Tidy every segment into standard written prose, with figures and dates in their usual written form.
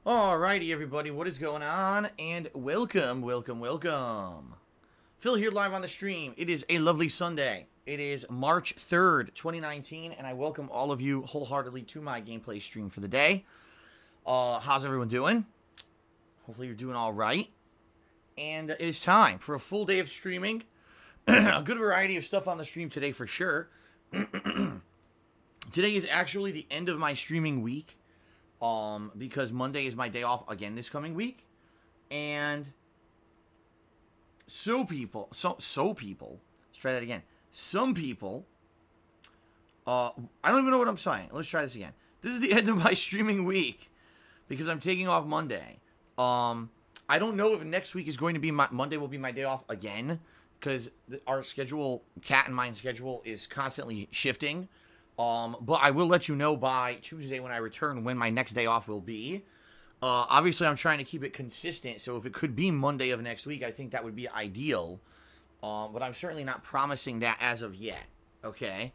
Alrighty, everybody, what is going on? And welcome. Phil here live on the stream. It is a lovely Sunday. It is March 3rd, 2019, and I welcome all of you wholeheartedly to my gameplay stream for the day. How's everyone doing? Hopefully you're doing all right. And it is time for a full day of streaming. A good variety of stuff on the stream today for sure. Today is actually the end of my streaming week. Because Monday is my day off again this coming week. And some people, let's try that again. Some people, I don't even know what I'm saying. Let's try this again. This is the end of my streaming week because I'm taking off Monday. I don't know if next week is going to be Monday will be my day off again because our schedule, Cat and mine schedule, is constantly shifting. But I will let you know by Tuesday when I return when my next day off will be. Obviously, I'm trying to keep it consistent, so if it could be Monday of next week, I think that would be ideal. But I'm certainly not promising that as of yet, okay?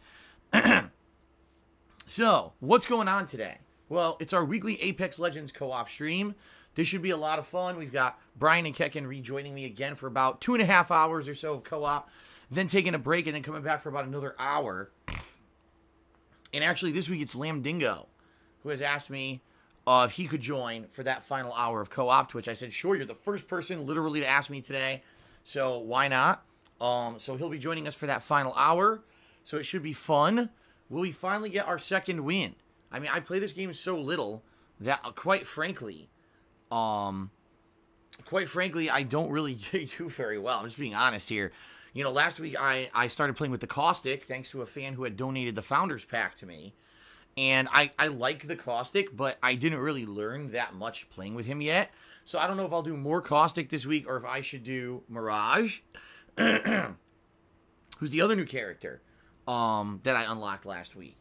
So, what's going on today? Well, it's our weekly Apex Legends co-op stream. This should be a lot of fun. We've got Brian and Kekin rejoining me again for about 2.5 hours or so of co-op, then taking a break and then coming back for about another hour. And actually, this week it's Lamb Dingo, who has asked me if he could join for that final hour of co-op, to which I said, sure, you're the first person literally to ask me today, so why not? So he'll be joining us for that final hour, so it should be fun. Will we finally get our second win? I mean, I play this game so little that, quite frankly, I don't really do very well. I'm just being honest here. You know, last week I started playing with the Caustic, thanks to a fan who had donated the Founders Pack to me. And I like the Caustic, but I didn't really learn that much playing with him yet. So I don't know if I'll do more Caustic this week or if I should do Mirage, who's the other new character that I unlocked last week.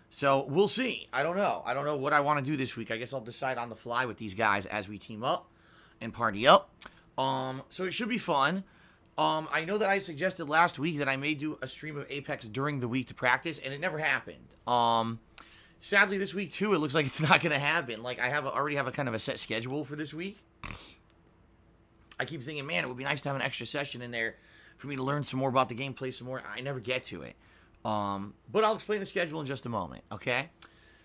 So we'll see. I don't know. I don't know what I want to do this week. I guess I'll decide on the fly with these guys as we team up and party up. So it should be fun. I know that I suggested last week that I may do a stream of Apex during the week to practice, and it never happened. Sadly, this week, too, it looks like it's not going to happen. Like, I already have a kind of a set schedule for this week. I keep thinking, man, it would be nice to have an extra session in there for me to learn some more about the game, play some more. I never get to it. But I'll explain the schedule in just a moment, okay?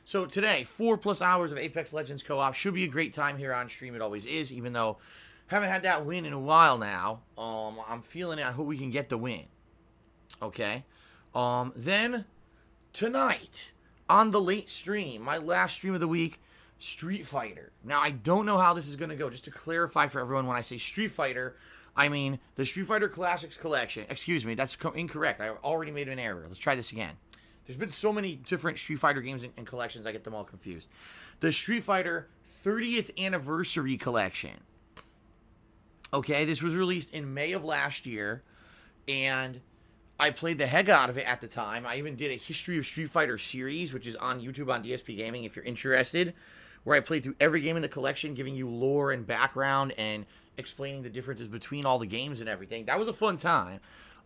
So today, 4+ hours of Apex Legends co-op. Should be a great time here on stream. It always is, even though haven't had that win in a while now. I'm feeling it. I hope we can get the win. Okay. Then, tonight, on the late stream, my last stream of the week, Street Fighter. Now, I don't know how this is going to go. Just to clarify for everyone, when I say Street Fighter, I mean the Street Fighter Classics Collection. Excuse me, that's incorrect. I already made an error. Let's try this again. There's been so many different Street Fighter games and collections, I get them all confused. The Street Fighter 30th Anniversary Collection. Okay, this was released in May of last year, and I played the heck out of it at the time. I even did a History of Street Fighter series, which is on YouTube on DSPGaming if you're interested, where I played through every game in the collection, giving you lore and background and explaining the differences between all the games and everything. That was a fun time.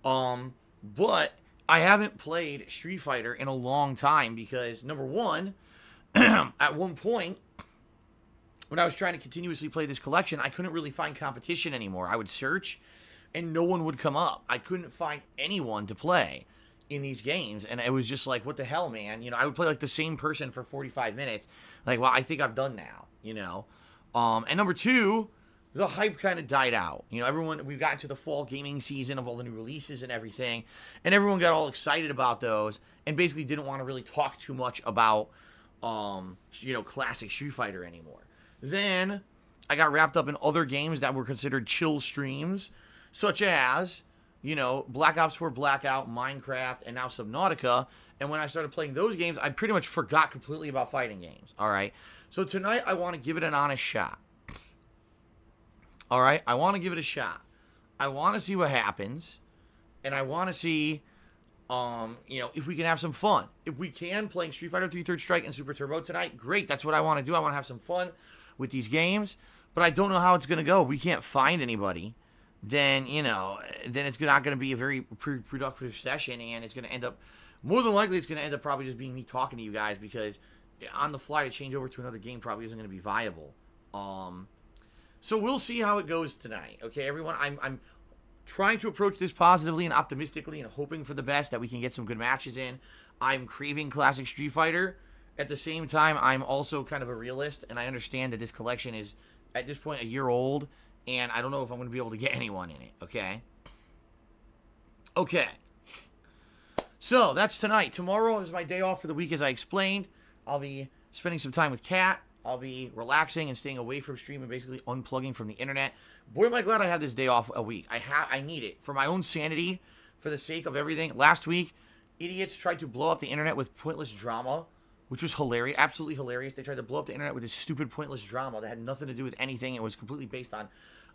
But I haven't played Street Fighter in a long time because, number one, at one point, when I was trying to continuously play this collection, I couldn't really find competition anymore. I would search, and no one would come up. I couldn't find anyone to play in these games, and it was just like, what the hell, man? You know, I would play like the same person for 45 minutes. Like, well, I think I'm done now, you know? And number two, the hype kind of died out. You know, we've gotten to the fall gaming season of all the new releases and everything, and everyone got all excited about those, and basically didn't want to really talk too much about, you know, classic Street Fighter anymore. Then, I got wrapped up in other games that were considered chill streams, such as, you know, Black Ops 4 Blackout, Minecraft, and now Subnautica. And when I started playing those games, I pretty much forgot completely about fighting games, alright? So tonight, I want to give it an honest shot. Alright? I want to give it a shot. I want to see what happens, and I want to see, you know, if we can have some fun. If we can, playing Street Fighter 3 Third Strike and Super Turbo tonight, great, that's what I want to do. I want to have some fun with these games, but I don't know how it's going to go. If we can't find anybody, then, you know, then it's not going to be a very productive session, and it's going to end up, more than likely, it's going to end up probably just being me talking to you guys, because on the fly to change over to another game probably isn't going to be viable. So we'll see how it goes tonight. Okay, everyone. I'm trying to approach this positively and optimistically and hoping for the best, that we can get some good matches in. I'm craving classic Street Fighter. At the same time, I'm also kind of a realist, and I understand that this collection is, at this point, a year old, and I don't know if I'm going to be able to get anyone in it, okay? Okay. So, that's tonight. Tomorrow is my day off for the week, as I explained. I'll be spending some time with Kat. I'll be relaxing and staying away from stream and basically unplugging from the internet. Boy, am I glad I have this day off a week. I need it for my own sanity, for the sake of everything. Last week, idiots tried to blow up the internet with pointless drama, which was hilarious, absolutely hilarious. They tried to blow up the internet with this stupid, pointless drama that had nothing to do with anything. It was completely based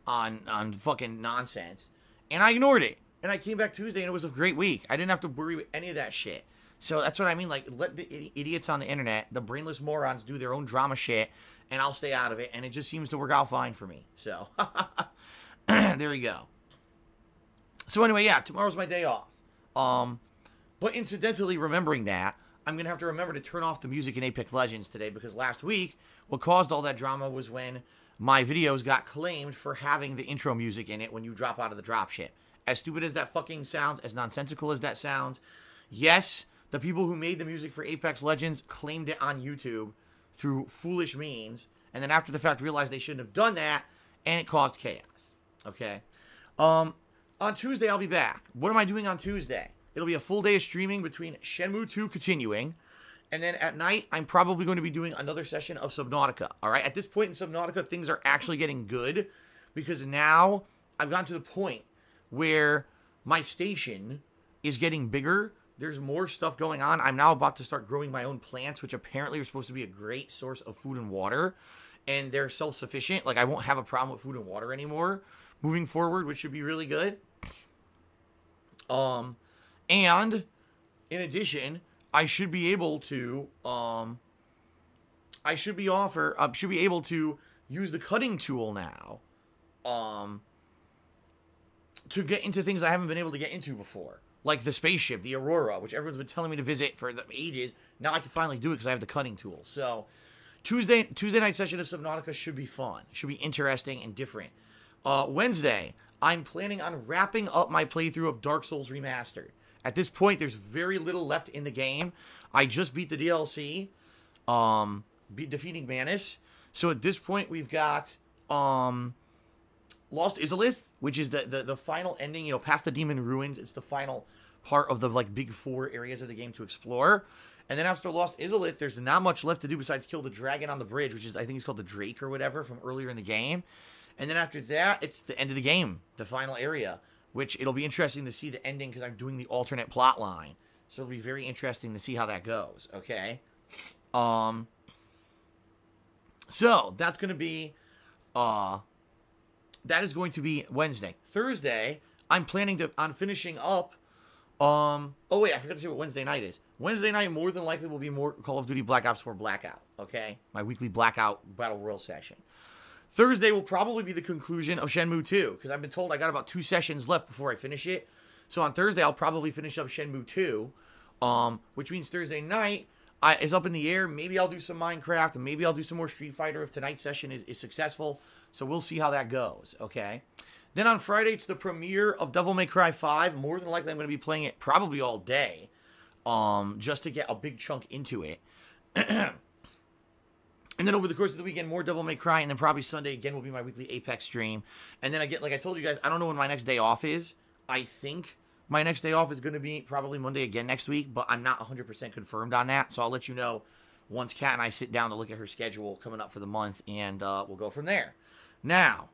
on fucking nonsense, and I ignored it. And I came back Tuesday, and it was a great week. I didn't have to worry with any of that shit. So that's what I mean. Like, let the idiots on the internet, the brainless morons, do their own drama shit, and I'll stay out of it. And it just seems to work out fine for me. So, there you go. So anyway, yeah, tomorrow's my day off. But incidentally, remembering that, I'm going to have to remember to turn off the music in Apex Legends today, because last week, what caused all that drama was when my videos got claimed for having the intro music in it when you drop out of the dropship. As stupid as that fucking sounds, as nonsensical as that sounds, yes, the people who made the music for Apex Legends claimed it on YouTube through foolish means, and then after the fact realized they shouldn't have done that, and it caused chaos. Okay? On Tuesday, I'll be back. What am I doing on Tuesday? It'll be a full day of streaming between Shenmue 2 continuing, and then at night, I'm probably going to be doing another session of Subnautica. All right? At this point in Subnautica, things are actually getting good, because now I've gotten to the point where my station is getting bigger. There's more stuff going on. I'm now about to start growing my own plants, which apparently are supposed to be a great source of food and water. And they're self-sufficient. Like, I won't have a problem with food and water anymore moving forward, which should be really good. And in addition, I should be able to able to use the cutting tool now to get into things I haven't been able to get into before. Like the spaceship, the Aurora, which everyone's been telling me to visit for ages. Now I can finally do it because I have the cutting tool. So, Tuesday night session of Subnautica should be fun. Should be interesting and different. Wednesday, I'm planning on wrapping up my playthrough of Dark Souls Remastered. At this point, there's very little left in the game. I just beat the DLC, defeating Manus. So at this point, we've got Lost Izalith, which is the final ending, you know, past the Demon Ruins. It's the final part of the, like, big 4 areas of the game to explore. And then after Lost Izalith, there's not much left to do besides kill the dragon on the bridge, which is, I think it's called the Drake or whatever, from earlier in the game. And then after that, it's the end of the game, the final area, which it'll be interesting to see the ending because I'm doing the alternate plot line. So it'll be very interesting to see how that goes, okay? So, that's going to be, that is going to be Wednesday. Thursday, I'm planning on finishing up, oh wait, I forgot to say what Wednesday night is. Wednesday night, more than likely, will be more Call of Duty Black Ops 4 Blackout, okay? My weekly Blackout Battle Royale session. Thursday will probably be the conclusion of Shenmue 2, because I've been told I got about 2 sessions left before I finish it. So on Thursday, I'll probably finish up Shenmue 2, which means Thursday night is up in the air. Maybe I'll do some Minecraft, and maybe I'll do some more Street Fighter if tonight's session is successful. So we'll see how that goes, okay? Then on Friday, it's the premiere of Devil May Cry 5. More than likely, I'm going to be playing it probably all day, just to get a big chunk into it. And then over the course of the weekend, more Devil May Cry, and then probably Sunday again will be my weekly Apex stream. And then I get, like I told you guys, I don't know when my next day off is. I think my next day off is going to be probably Monday again next week, but I'm not 100% confirmed on that. So I'll let you know once Kat and I sit down to look at her schedule coming up for the month, and we'll go from there. Now,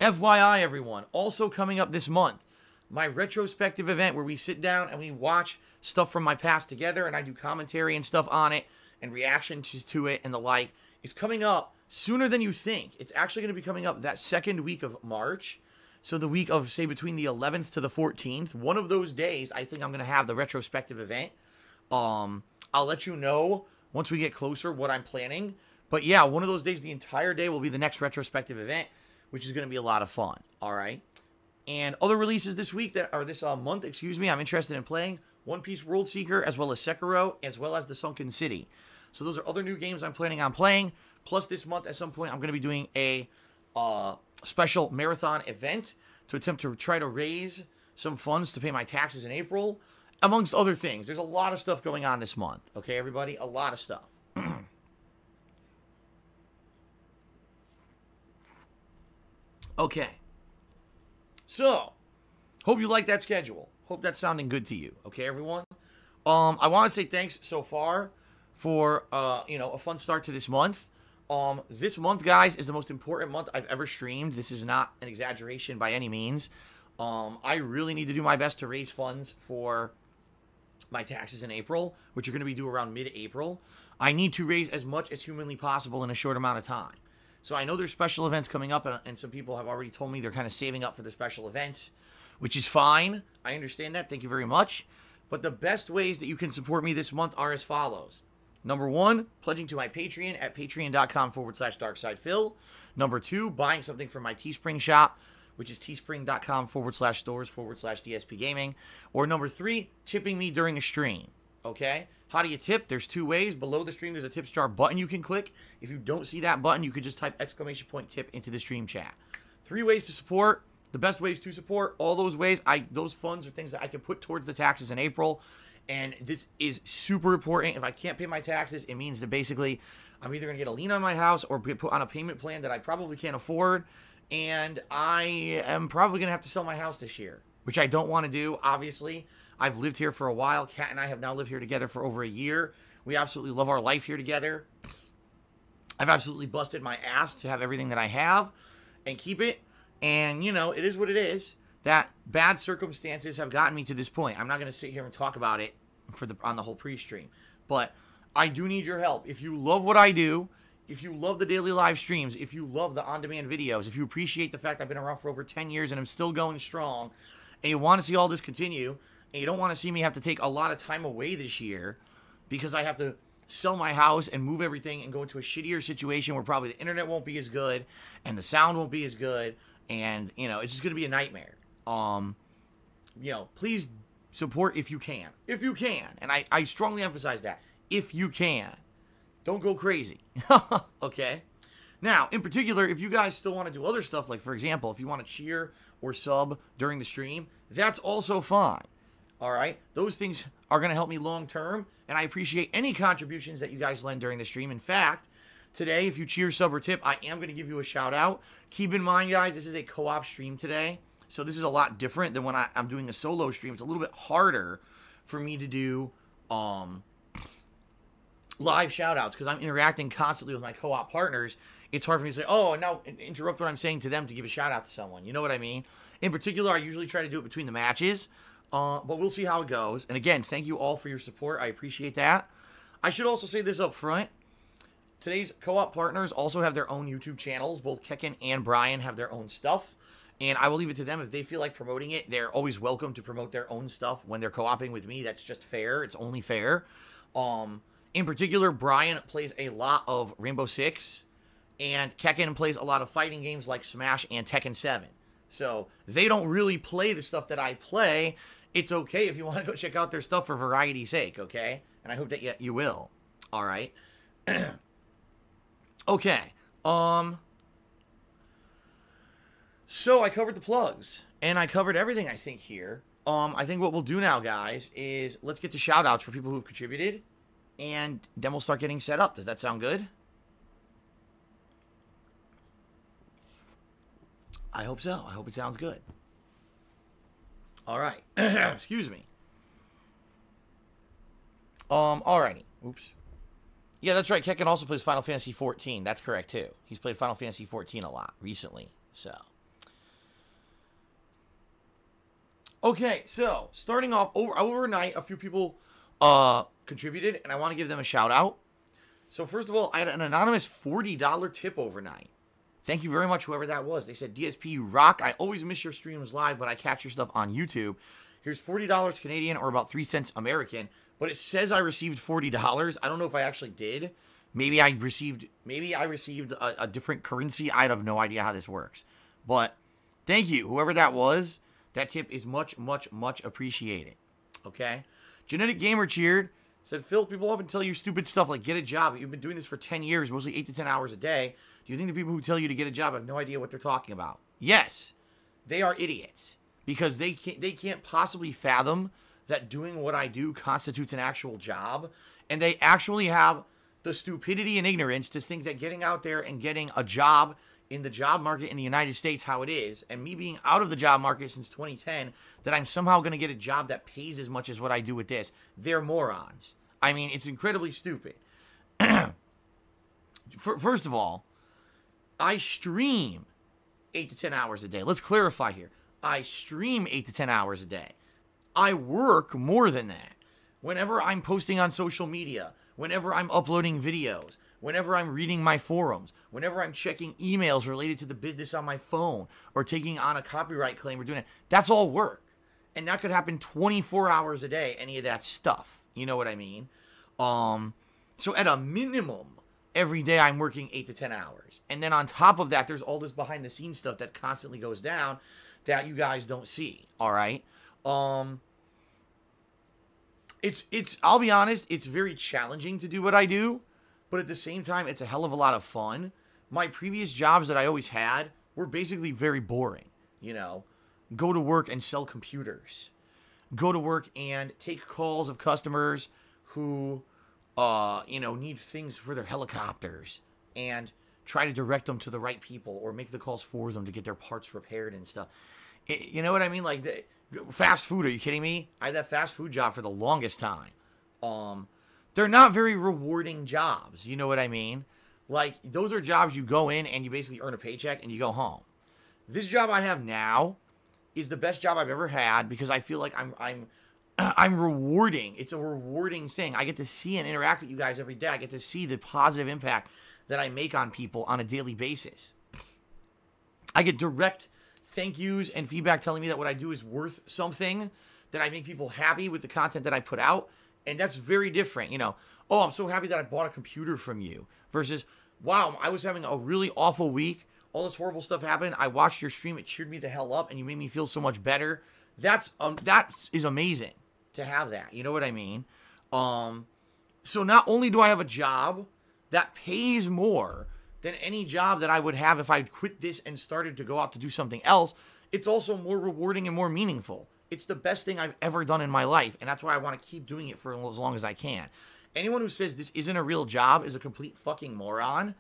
FYI, everyone, also coming up this month, my retrospective event where we sit down and we watch stuff from my past together, and I do commentary and stuff on it, and reactions to it and the like, is coming up sooner than you think. It's actually going to be coming up that second week of March. So the week of, say, between the 11th to the 14th. One of those days, I think I'm going to have the retrospective event. I'll let you know once we get closer what I'm planning. But yeah, one of those days, the entire day will be the next retrospective event, which is going to be a lot of fun. All right. And other releases this week, this month, excuse me, I'm interested in playing One Piece World Seeker, as well as Sekiro, as well as The Sunken City. So those are other new games I'm planning on playing. Plus, this month at some point, I'm going to be doing a special marathon event to attempt to try to raise some funds to pay my taxes in April, amongst other things. There's a lot of stuff going on this month. Okay, everybody? A lot of stuff. Okay. So, hope you like that schedule. Hope that's sounding good to you. Okay, everyone? I want to say thanks so far for, a fun start to this month. This month, guys, is the most important month I've ever streamed. This is not an exaggeration by any means. I really need to do my best to raise funds for my taxes in April, which are going to be due around mid-April. I need to raise as much as humanly possible in a short amount of time. So I know there's special events coming up, and some people have already told me they're kind of saving up for the special events, which is fine. I understand that. Thank you very much. But the best ways that you can support me this month are as follows. Number 1, pledging to my Patreon at patreon.com/darksidephil. Number 2, buying something from my Teespring shop, which is teespring.com/stores/DSPGaming. Or number 3, tipping me during a stream. Okay? How do you tip? There's 2 ways. Below the stream, there's a tips jar button you can click. If you don't see that button, you could just type !tip into the stream chat. 3 ways to support. The best ways to support, all those ways, those funds are things that I can put towards the taxes in April. And this is super important. If I can't pay my taxes, it means that basically I'm either going to get a lien on my house or get put on a payment plan that I probably can't afford. And I am probably going to have to sell my house this year, which I don't want to do, obviously. I've lived here for a while. Kat and I have now lived here together for over a year. We absolutely love our life here together. I've absolutely busted my ass to have everything that I have and keep it. And, it is what it is. That bad circumstances have gotten me to this point. I'm not going to sit here and talk about it on the whole pre-stream. But I do need your help. If you love what I do, if you love the daily live streams, if you love the on-demand videos, if you appreciate the fact I've been around for over 10 years and I'm still going strong, and you want to see all this continue, and you don't want to see me have to take a lot of time away this year because I have to sell my house and move everything and go into a shittier situation where probably the internet won't be as good and the sound won't be as good, and, it's just going to be a nightmare. Please support if you can. If you can. And I strongly emphasize that. If you can. Don't go crazy. Okay? Now, in particular, if you guys still want to do other stuff, like, for example, if you want to cheer or sub during the stream, that's also fine. All right? Those things are going to help me long term, and I appreciate any contributions that you guys lend during the stream. In fact, today, if you cheer, sub, or tip, I am going to give you a shout out. Keep in mind, guys, this is a co-op stream today. So this is a lot different than when I'm doing a solo stream. It's a little bit harder for me to do live shout-outs because I'm interacting constantly with my co-op partners. It's hard for me to say, oh, and now interrupt what I'm saying to them to give a shout-out to someone. You know what I mean? In particular, I usually try to do it between the matches, but we'll see how it goes. And again, thank you all for your support. I appreciate that. I should also say this up front. Today's co-op partners also have their own YouTube channels. Both Kekin and Brian have their own stuff. And I will leave it to them. If they feel like promoting it, they're always welcome to promote their own stuff when they're co-oping with me. That's just fair. It's only fair. In particular, Brian plays a lot of Rainbow Six, and Kekin plays a lot of fighting games like Smash and Tekken 7. So they don't really play the stuff that I play. It's okay if you want to go check out their stuff for variety's sake, okay? And I hope that you will. All right. Okay. So I covered the plugs, and I covered everything, I think, here. I think what we'll do now, guys, is let's get to shout-outs for people who've contributed, and then we'll start getting set up. Does that sound good? I hope so. I hope it sounds good. All right. Excuse me. Alrighty. Oops. Yeah, that's right. Kekin also plays Final Fantasy 14. That's correct, too. He's played Final Fantasy 14 a lot recently, so... Okay, so, starting off, overnight, a few people contributed, and I want to give them a shout-out. So, first of all, I had an anonymous $40 tip overnight. Thank you very much, whoever that was. They said, DSP, rock. I always miss your streams live, but I catch your stuff on YouTube. Here's $40 Canadian, or about 3 cents American, but it says I received $40. I don't know if I actually did. Maybe I received a different currency. I have no idea how this works. But, thank you, whoever that was. That tip is much, much, much appreciated. Okay? Genetic Gamer cheered, Said, Phil, people often tell you stupid stuff like get a job. You've been doing this for 10 years, mostly 8 to 10 hours a day. Do you think the people who tell you to get a job have no idea what they're talking about? Yes, they are idiots because they can't possibly fathom that doing what I do constitutes an actual job. And they actually have the stupidity and ignorance to think that getting out there and getting a job in the job market in the United States, how it is, and me being out of the job market since 2010, that I'm somehow going to get a job that pays as much as what I do with this. They're morons. I mean, it's incredibly stupid. First of all, I stream 8 to 10 hours a day. Let's clarify here. I stream 8 to 10 hours a day. I work more than that. Whenever I'm posting on social media, whenever I'm uploading videos, whenever I'm reading my forums, whenever I'm checking emails related to the business on my phone or taking on a copyright claim or doing it, that's all work. And that could happen 24 hours a day, any of that stuff. You know what I mean? So at a minimum, every day I'm working 8 to 10 hours. And then on top of that, there's all this behind the scenes stuff that constantly goes down that you guys don't see. All right? I'll be honest, it's very challenging to do what I do, but at the same time, it's a hell of a lot of fun. My previous jobs that I always had were basically very boring, you know. Go to work and sell computers. Go to work and take calls of customers who, need things for their helicopters and try to direct them to the right people or make the calls for them to get their parts repaired and stuff. You know what I mean? Like, fast food, are you kidding me? I had that fast food job for the longest time. They're not very rewarding jobs, you know what I mean? Like, those are jobs you go in and you basically earn a paycheck and you go home. This job I have now is the best job I've ever had because I feel like I'm rewarding. It's a rewarding thing. I get to see and interact with you guys every day. I get to see the positive impact that I make on people on a daily basis. I get direct thank yous and feedback telling me that what I do is worth something, that I make people happy with the content that I put out. And that's very different, you know. Oh, I'm so happy that I bought a computer from you versus, wow, I was having a really awful week. All this horrible stuff happened. I watched your stream. It cheered me the hell up and you made me feel so much better. That is amazing to have that. You know what I mean? So not only do I have a job that pays more than any job that I would have if I'd quit this and started to go out to do something else, it's also more rewarding and more meaningful. It's the best thing I've ever done in my life, and that's why I want to keep doing it for as long as I can. Anyone who says this isn't a real job is a complete fucking moron.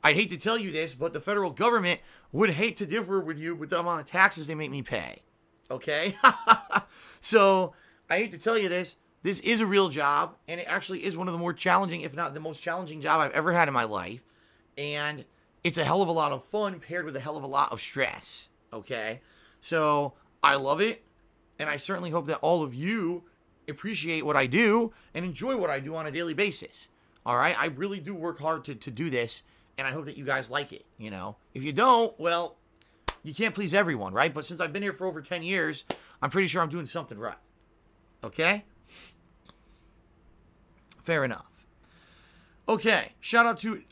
I hate to tell you this, but the federal government would hate to differ with you with the amount of taxes they make me pay. Okay? So, I hate to tell you this. This is a real job, and it actually is one of the more challenging, if not the most challenging job I've ever had in my life. And it's a hell of a lot of fun paired with a hell of a lot of stress. Okay? So, I love it. And I certainly hope that all of you appreciate what I do and enjoy what I do on a daily basis. All right? I really do work hard to do this, and I hope that you guys like it, you know? If you don't, well, you can't please everyone, right? But since I've been here for over 10 years, I'm pretty sure I'm doing something right. Okay? Fair enough. Okay, shout out to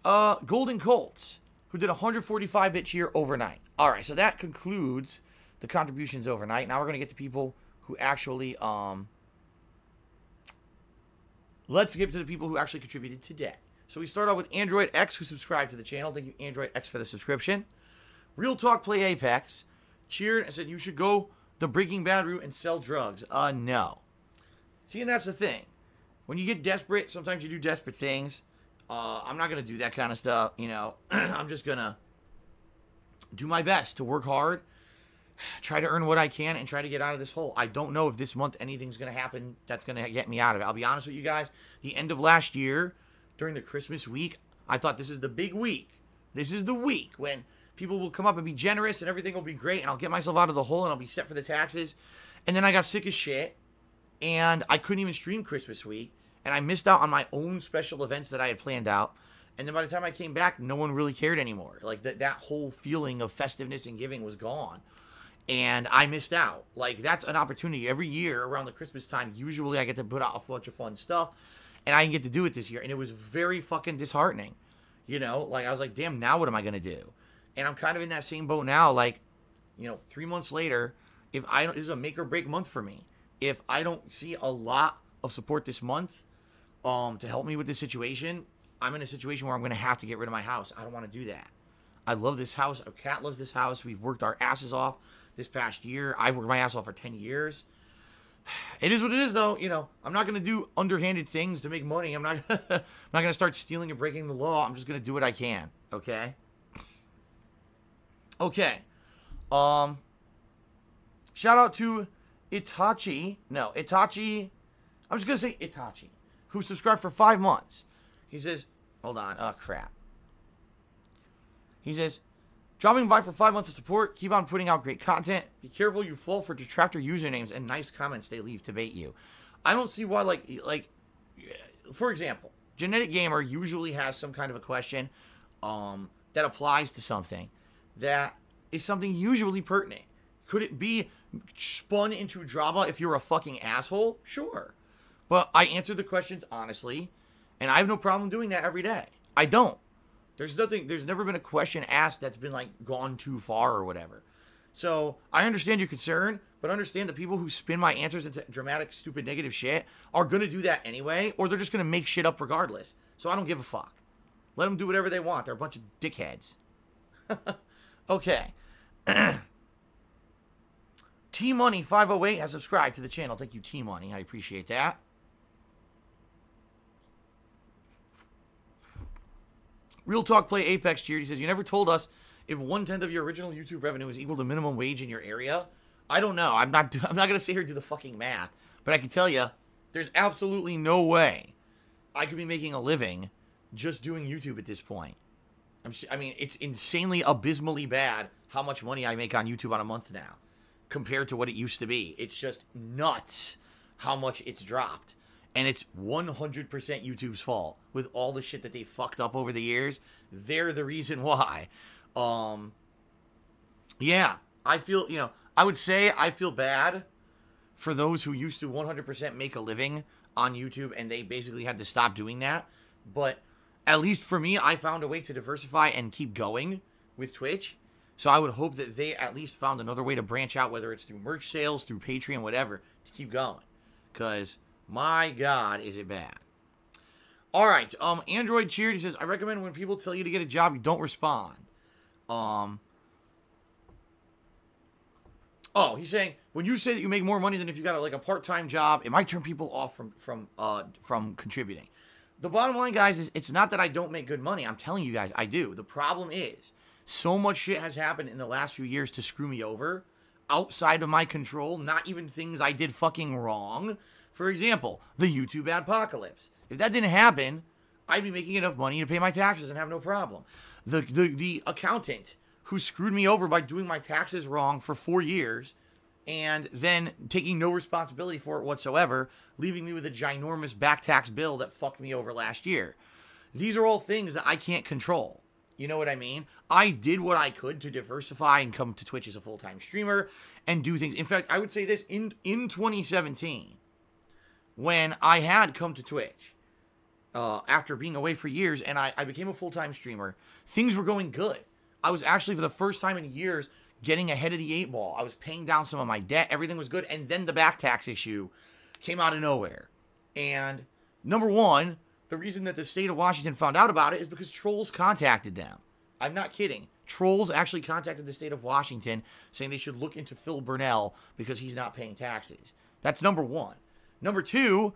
Golden Colts, who did a 145-bit cheer overnight. All right, so that concludes the contributions overnight. Now we're going to get to people who actually, let's get to the people who actually contributed today. So we start out with Android X, who subscribed to the channel. Thank you, Android X, for the subscription. Real Talk Play Apex cheered and said, you should go the Breaking Bad route and sell drugs. No. See, and that's the thing. When you get desperate, sometimes you do desperate things. I'm not going to do that kind of stuff, you know. I'm just going to do my best to work hard, try to earn what I can, and try to get out of this hole. I don't know if this month anything's going to happen that's going to get me out of it. I'll be honest with you guys. The end of last year, during the Christmas week, I thought this is the big week. This is the week when people will come up and be generous and everything will be great and I'll get myself out of the hole and I'll be set for the taxes. And then I got sick as shit and I couldn't even stream Christmas week. And I missed out on my own special events that I had planned out. And then by the time I came back, no one really cared anymore. Like, that whole feeling of festiveness and giving was gone. And I missed out. Like, that's an opportunity. Every year around the Christmas time, usually I get to put out a bunch of fun stuff. And I didn't get to do it this year. And it was very fucking disheartening. You know? Like, I was like, damn, now what am I going to do? And I'm kind of in that same boat now. Like, 3 months later, this is a make or break month for me. If I don't see a lot of support this month, to help me with this situation, I'm in a situation where I'm going to have to get rid of my house. I don't want to do that. I love this house. Our cat loves this house. We've worked our asses off this past year. I've worked my ass off for 10 years. It is what it is, though. You know, I'm not going to do underhanded things to make money. I'm not going to start stealing and breaking the law. I'm just going to do what I can, okay? Okay. Shout out to Itachi. No, Itachi. I'm just going to say Itachi, who subscribed for 5 months. He says, hold on. Oh, crap. He says, dropping by for 5 months of support. Keep on putting out great content. Be careful you fall for detractor usernames and nice comments they leave to bait you. I don't see why, like, for example, Genetic Gamer usually has some kind of a question that applies to something that is something usually pertinent. Could it be spun into drama if you're a fucking asshole? Sure. But I answer the questions honestly, and I have no problem doing that every day. I don't. There's never been a question asked that's been, like, gone too far or whatever. So, I understand your concern, but understand that people who spin my answers into dramatic, stupid, negative shit are going to do that anyway, or they're just going to make shit up regardless. So, I don't give a fuck. Let them do whatever they want. They're a bunch of dickheads. Okay. T-Money508 has subscribed to the channel. Thank you, T-Money. I appreciate that. Real Talk Play Apex cheered. He says, you never told us if 1/10 of your original YouTube revenue is equal to minimum wage in your area. I don't know. I'm not going to sit here and do the fucking math. But I can tell you, there's absolutely no way I could be making a living just doing YouTube at this point. I mean, it's insanely, abysmally bad how much money I make on YouTube on a month now compared to what it used to be. It's just nuts how much it's dropped. And it's 100% YouTube's fault with all the shit that they fucked up over the years. They're the reason why. Yeah, I feel, I would say I feel bad for those who used to 100% make a living on YouTube and they basically had to stop doing that. But at least for me, I found a way to diversify and keep going with Twitch. So I would hope that they at least found another way to branch out, whether it's through merch sales, through Patreon, whatever, to keep going. Because, my God, is it bad. All right, Android Cheered, he says, I recommend when people tell you to get a job, you don't respond. Oh, he's saying, when you say that you make more money than if you got a part-time job, it might turn people off from contributing. The bottom line, guys, is it's not that I don't make good money. I'm telling you guys, I do. The problem is, so much shit has happened in the last few years to screw me over, outside of my control, not even things I did fucking wrong. For example, the YouTube adpocalypse. If that didn't happen, I'd be making enough money to pay my taxes and have no problem. The accountant who screwed me over by doing my taxes wrong for 4 years and then taking no responsibility for it whatsoever, leaving me with a ginormous back tax bill that fucked me over last year. These are all things that I can't control. You know what I mean? I did what I could to diversify and come to Twitch as a full-time streamer and do things. In fact, I would say this, in 2017, when I had come to Twitch, after being away for years, and I became a full-time streamer, things were going good. I was actually, for the first time in years, getting ahead of the 8 ball. I was paying down some of my debt. Everything was good. And then the back tax issue came out of nowhere. And number one, the reason that the state of Washington found out about it is because trolls contacted them. I'm not kidding. Trolls actually contacted the state of Washington saying they should look into Phil Burnell because he's not paying taxes. That's number one. Number two,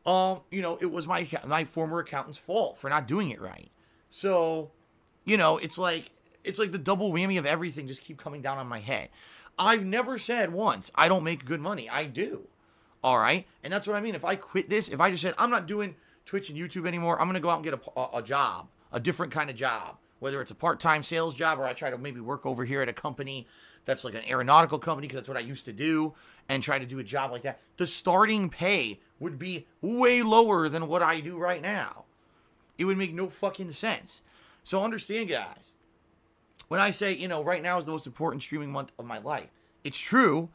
it was my former accountant's fault for not doing it right. So, it's like the double whammy of everything just keep coming down on my head. I've never said once I don't make good money. I do. All right? And that's what I mean. If I quit this, if I just said I'm not doing Twitch and YouTube anymore, I'm going to go out and get a job, a different kind of job, whether it's a part-time sales job or I try to maybe work over here at a company that's like an aeronautical company because that's what I used to do and try to do a job like that. The starting pay would be way lower than what I do right now. It would make no fucking sense. So understand, guys, when I say, right now is the most important streaming month of my life, it's true.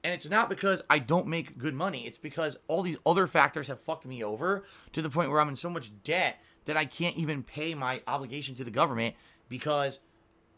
And it's not because I don't make good money. It's because all these other factors have fucked me over to the point where I'm in so much debt that I can't even pay my obligation to the government because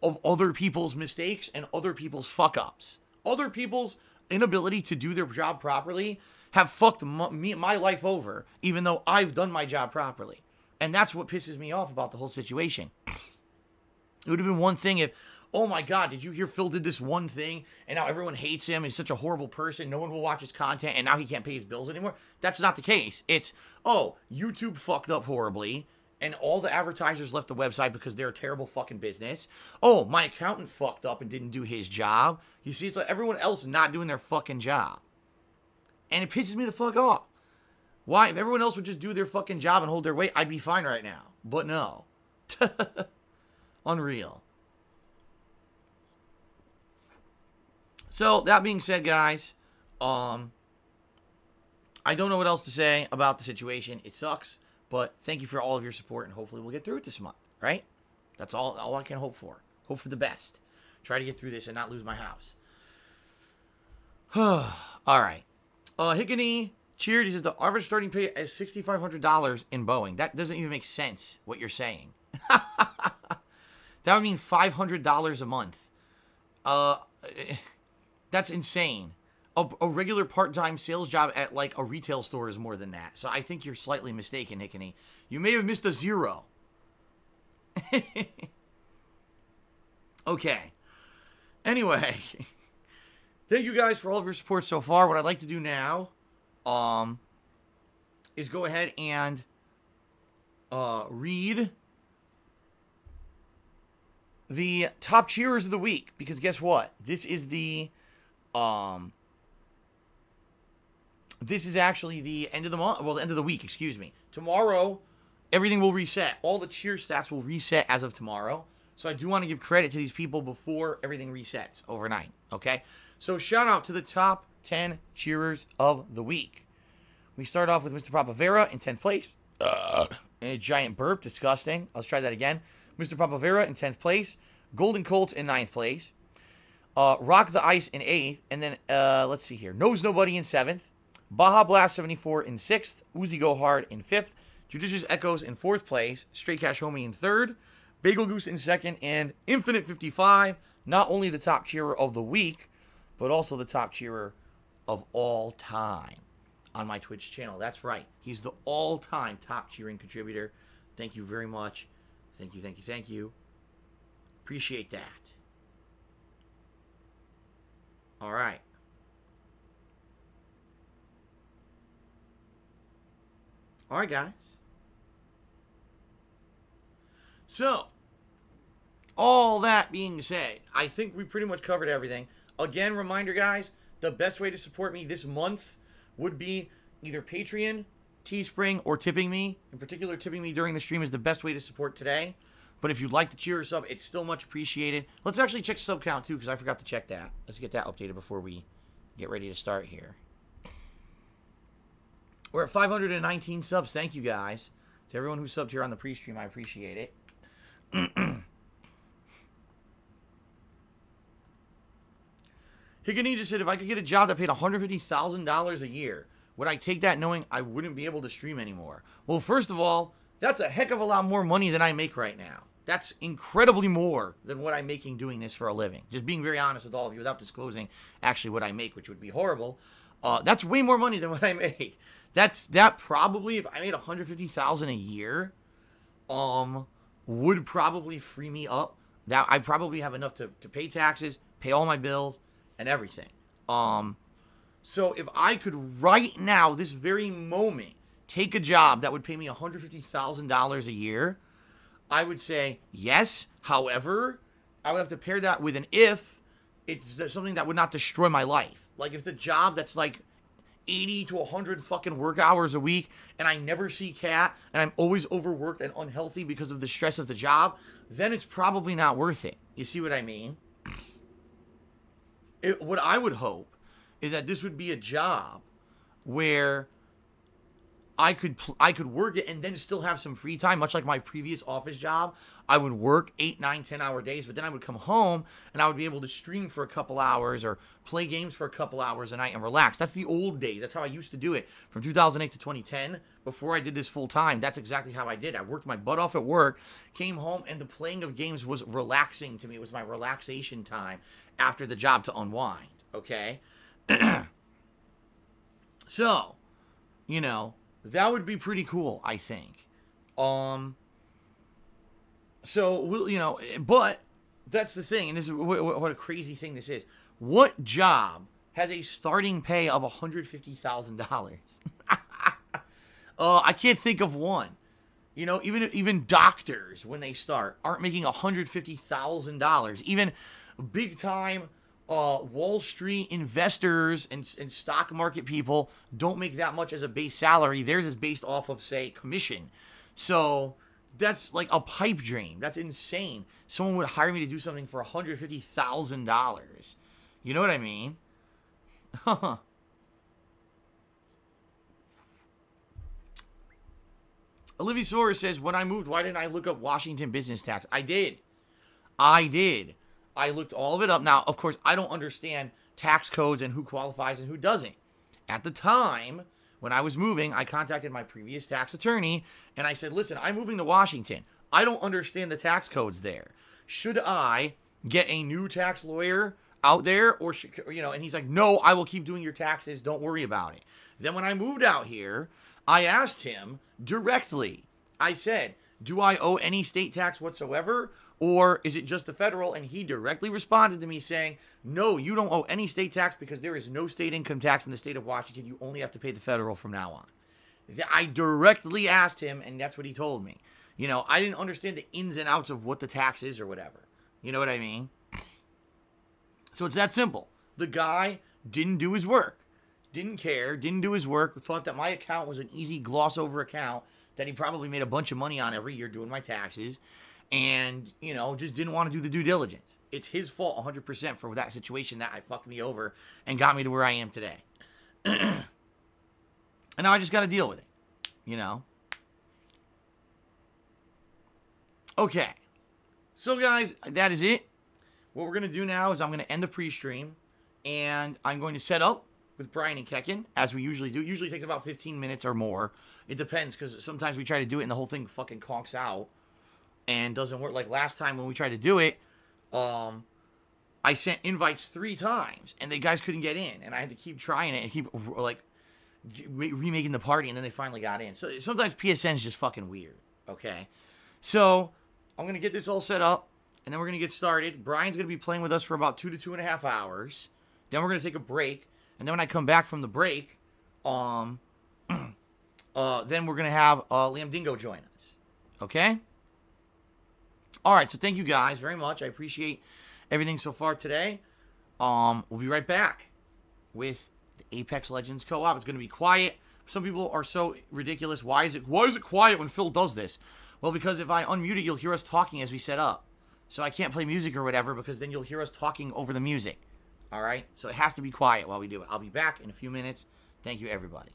of other people's mistakes and other people's fuck-ups. Other people's inability to do their job properly have fucked my life over, even though I've done my job properly. And that's what pisses me off about the whole situation. It would have been one thing if, oh my God, did you hear Phil did this one thing and now everyone hates him? He's such a horrible person. No one will watch his content and now he can't pay his bills anymore. That's not the case. It's, oh, YouTube fucked up horribly and all the advertisers left the website because they're a terrible fucking business. Oh, my accountant fucked up and didn't do his job. You see, it's like everyone else not doing their fucking job. And it pisses me the fuck off. Why? If everyone else would just do their fucking job and hold their weight, I'd be fine right now. But no. Unreal. So, that being said, guys, I don't know what else to say about the situation. It sucks, but thank you for all of your support, and hopefully we'll get through it this month, right? That's all I can hope for. Hope for the best. Try to get through this and not lose my house. All right. Hickney cheered. He says the average starting pay is $6,500 in Boeing. That doesn't even make sense, what you're saying. That would mean $500 a month. That's insane. A regular part-time sales job at, like, a retail store is more than that. So I think you're slightly mistaken, Hickney. You may have missed a zero. Okay. Anyway. Thank you guys for all of your support so far. What I'd like to do now is go ahead and read the top cheerers of the week. Because guess what? This is the... this is actually the end of the month. Well, the end of the week, excuse me. Tomorrow, everything will reset. All the cheer stats will reset as of tomorrow. So I do want to give credit to these people before everything resets overnight. Okay? So shout out to the top 10 cheerers of the week. We start off with Mr. Papavera in 10th place. And a giant burp. Disgusting. Let's try that again. Mr. Papavera in 10th place. Golden Colts in 9th place. Rock the Ice in 8th. And then, let's see here. Knows Nobody in 7th. Baja Blast 74 in 6th. Uzi Go Hard in 5th. Judicious Echoes in 4th place. Straight Cash Homie in 3rd. Bagel Goose in 2nd. And Infinite 55. Not only the top cheerer of the week, but also the top cheerer of all time on my Twitch channel. That's right. He's the all-time top cheering contributor. Thank you very much. Thank you, thank you, thank you. Appreciate that. All right. All right, guys. So, all that being said, I think we pretty much covered everything. Again, reminder, guys, the best way to support me this month would be either Patreon, Teespring, or tipping me. In particular, tipping me during the stream is the best way to support today. But if you'd like to cheer or sub, it's still much appreciated. Let's actually check sub count, too, because I forgot to check that. Let's get that updated before we get ready to start here. We're at 519 subs. Thank you, guys. To everyone who subbed here on the pre-stream, I appreciate it. Hickney just said, if I could get a job that paid $150,000 a year, would I take that knowing I wouldn't be able to stream anymore? Well, first of all, that's a heck of a lot more money than I make right now. That's incredibly more than what I'm making doing this for a living. Just being very honest with all of you without disclosing actually what I make, which would be horrible. That's way more money than what I make. That probably, if I made $150,000 a year, would probably free me up. That I probably have enough to pay taxes, pay all my bills, and everything. So if I could right now, this very moment, take a job that would pay me $150,000 a year, I would say yes. However, I would have to pair that with an if it's something that would not destroy my life. Like if the job that's like 80 to 100 fucking work hours a week and I never see Cat and I'm always overworked and unhealthy because of the stress of the job, then it's probably not worth it. You see what I mean? What I would hope is that this would be a job where I could work it and then still have some free time, much like my previous office job. I would work 8, 9, 10-hour days, but then I would come home and I would be able to stream for a couple hours or play games for a couple hours a night and relax. That's the old days. That's how I used to do it from 2008 to 2010. Before I did this full time, that's exactly how I did. I worked my butt off at work, came home, and the playing of games was relaxing to me. It was my relaxation time after the job to unwind, okay? So, you know, that would be pretty cool, I think. So, we'll, you know, but that's the thing, and this is what a crazy thing this is. What job has a starting pay of $150,000? I can't think of one. You know, even doctors, when they start, aren't making $150,000. Even big-time Wall Street investors and stock market people don't make that much as a base salary. Theirs is based off of, say, commission. So that's like a pipe dream. That's insane. Someone would hire me to do something for $150,000. You know what I mean? Olivia Soares says, when I moved, why didn't I look up Washington business tax? I did. I looked all of it up. Now, of course, I don't understand tax codes and who qualifies and who doesn't. At the time, when I was moving, I contacted my previous tax attorney, and I said, listen, I'm moving to Washington. I don't understand the tax codes there. Should I get a new tax lawyer out there? Or, should, you know, and he's like, no, I will keep doing your taxes. Don't worry about it. Then when I moved out here, I asked him directly. I said, do I owe any state tax whatsoever? Or is it just the federal? And he directly responded to me saying, no, you don't owe any state tax because there is no state income tax in the state of Washington. You only have to pay the federal from now on. I directly asked him, and that's what he told me. You know, I didn't understand the ins and outs of what the tax is or whatever. You know what I mean? So it's that simple. The guy didn't do his work. Didn't care, didn't do his work, thought that my account was an easy gloss over account that he probably made a bunch of money on every year doing my taxes, and, you know, just didn't want to do the due diligence. It's his fault 100% for that situation that I fucked me over and got me to where I am today. And now I just got to deal with it, you know? Okay. So, guys, that is it. What we're going to do now is I'm going to end the pre-stream, and I'm going to set up with Brian and Kekin, as we usually do. It usually takes about 15 minutes or more. It depends, because sometimes we try to do it and the whole thing fucking conks out and doesn't work. Like last time when we tried to do it, I sent invites 3 times, and the guys couldn't get in, and I had to keep trying it and keep, like, remaking the party, and then they finally got in. So sometimes PSN is just fucking weird, okay? So I'm going to get this all set up, and then we're going to get started. Brian's going to be playing with us for about 2 to 2.5 hours. Then we're going to take a break. And then when I come back from the break, then we're going to have Liam Dingo join us. Okay? All right, so thank you guys very much. I appreciate everything so far today. We'll be right back with the Apex Legends co-op. It's going to be quiet. Some people are so ridiculous. Why is it quiet when Phil does this? Well, because if I unmute it, you'll hear us talking as we set up. So I can't play music or whatever, because then you'll hear us talking over the music. All right? So it has to be quiet while we do it. I'll be back in a few minutes. Thank you, everybody.